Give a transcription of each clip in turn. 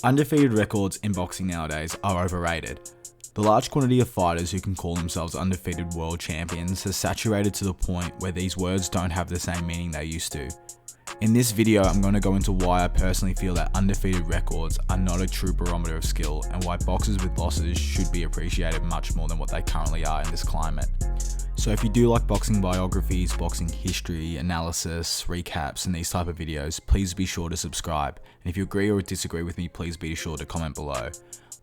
Undefeated records in boxing nowadays are overrated. The large quantity of fighters who can call themselves undefeated world champions has saturated to the point where these words don't have the same meaning they used to. In this video, I'm going to go into why I personally feel that undefeated records are not a true barometer of skill and why boxers with losses should be appreciated much more than what they currently are in this climate. So if you do like boxing biographies, boxing history, analysis, recaps and these type of videos, please be sure to subscribe. And if you agree or disagree with me, please be sure to comment below.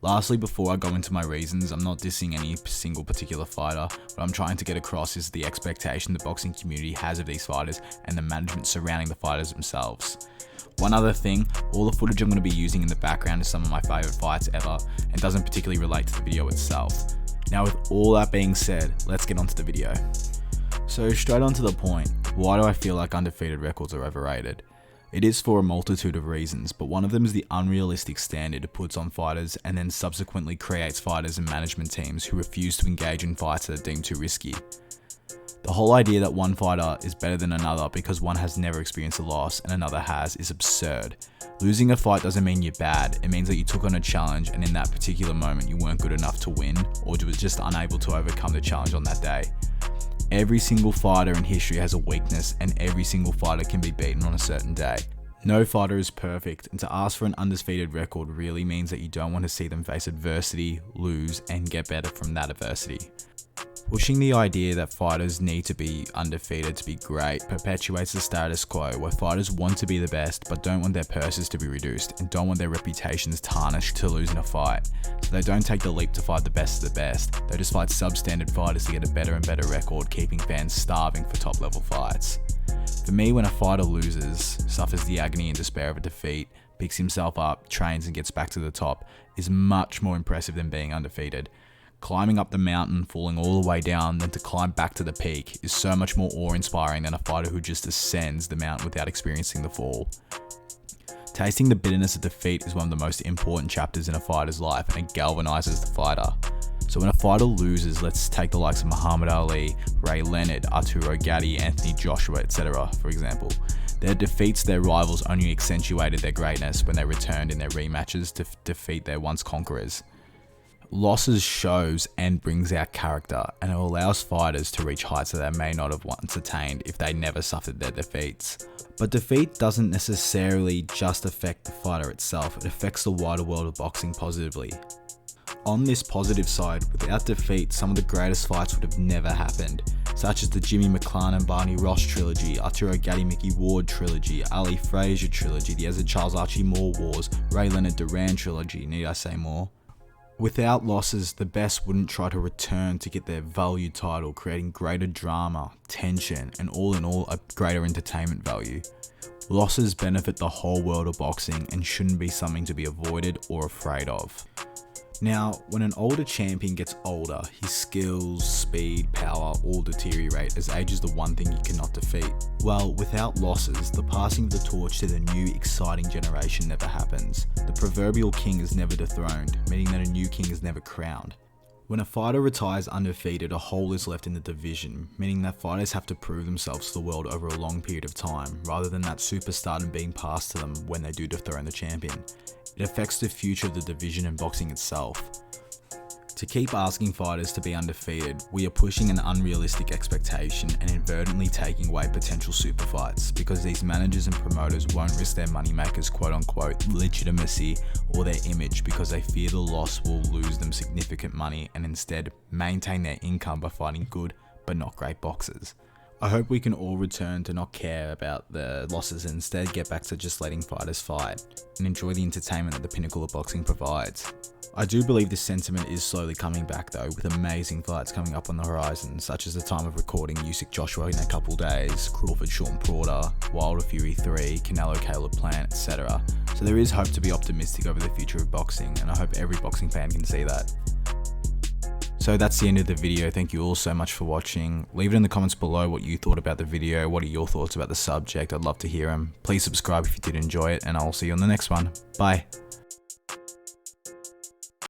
Lastly, before I go into my reasons, I'm not dissing any single particular fighter. What I'm trying to get across is the expectation the boxing community has of these fighters and the management surrounding the fighters themselves. One other thing, all the footage I'm going to be using in the background is some of my favourite fights ever and doesn't particularly relate to the video itself. Now with all that being said, let's get onto the video. So straight on to the point, why do I feel like undefeated records are overrated? It is for a multitude of reasons, but one of them is the unrealistic standard it puts on fighters and then subsequently creates fighters and management teams who refuse to engage in fights that are deemed too risky. The whole idea that one fighter is better than another because one has never experienced a loss and another has is absurd. Losing a fight doesn't mean you're bad, it means that you took on a challenge and in that particular moment you weren't good enough to win or were just unable to overcome the challenge on that day. Every single fighter in history has a weakness and every single fighter can be beaten on a certain day. No fighter is perfect, and to ask for an undefeated record really means that you don't want to see them face adversity, lose, and get better from that adversity. Pushing the idea that fighters need to be undefeated to be great perpetuates the status quo where fighters want to be the best but don't want their purses to be reduced and don't want their reputations tarnished to lose in a fight. So they don't take the leap to fight the best of the best, they just fight substandard fighters to get a better and better record, keeping fans starving for top level fights. For me, when a fighter loses, suffers the agony and despair of a defeat, picks himself up, trains and gets back to the top, is much more impressive than being undefeated. Climbing up the mountain, falling all the way down, then to climb back to the peak is so much more awe-inspiring than a fighter who just ascends the mountain without experiencing the fall. Tasting the bitterness of defeat is one of the most important chapters in a fighter's life and it galvanizes the fighter. So when a fighter loses, let's take the likes of Muhammad Ali, Ray Leonard, Arturo Gatti, Anthony Joshua, etc. for example. Their defeats their rivals only accentuated their greatness when they returned in their rematches to defeat their once conquerors. Losses shows and brings out character, and it allows fighters to reach heights that they may not have once attained if they never suffered their defeats. But defeat doesn't necessarily just affect the fighter itself, it affects the wider world of boxing positively. On this positive side, without defeat, some of the greatest fights would have never happened, such as the Jimmy McClellan and Barney Ross trilogy, Arturo Gatti Mickey Ward trilogy, Ali Frazier trilogy, the Ezzard Charles Archie Moore wars, Ray Leonard Duran trilogy, need I say more? Without losses, the best wouldn't try to return to get their valued title, creating greater drama, tension, and all in all, a greater entertainment value. Losses benefit the whole world of boxing and shouldn't be something to be avoided or afraid of. Now, when an older champion gets older, his skills, speed, power all deteriorate as age is the one thing you cannot defeat. Well, without losses, the passing of the torch to the new exciting generation never happens. The proverbial king is never dethroned, meaning that a new king is never crowned. When a fighter retires undefeated, a hole is left in the division, meaning that fighters have to prove themselves to the world over a long period of time, rather than that superstardom being passed to them when they do dethrone the champion. It affects the future of the division and boxing itself. To keep asking fighters to be undefeated, we are pushing an unrealistic expectation and inadvertently taking away potential super fights because these managers and promoters won't risk their moneymakers' quote-unquote legitimacy or their image because they fear the loss will lose them significant money and instead maintain their income by fighting good but not great boxers. I hope we can all return to not care about the losses and instead get back to just letting fighters fight and enjoy the entertainment that the pinnacle of boxing provides. I do believe this sentiment is slowly coming back though, with amazing fights coming up on the horizon, such as the time of recording Usyk Joshua in a couple days, Crawford Sean Porter, Wilder Fury 3, Canelo Caleb Plant, etc. So there is hope to be optimistic over the future of boxing, and I hope every boxing fan can see that. So that's the end of the video. Thank you all so much for watching. Leave it in the comments below what you thought about the video. What are your thoughts about the subject? I'd love to hear them. Please subscribe if you did enjoy it, and I'll see you on the next one. Bye.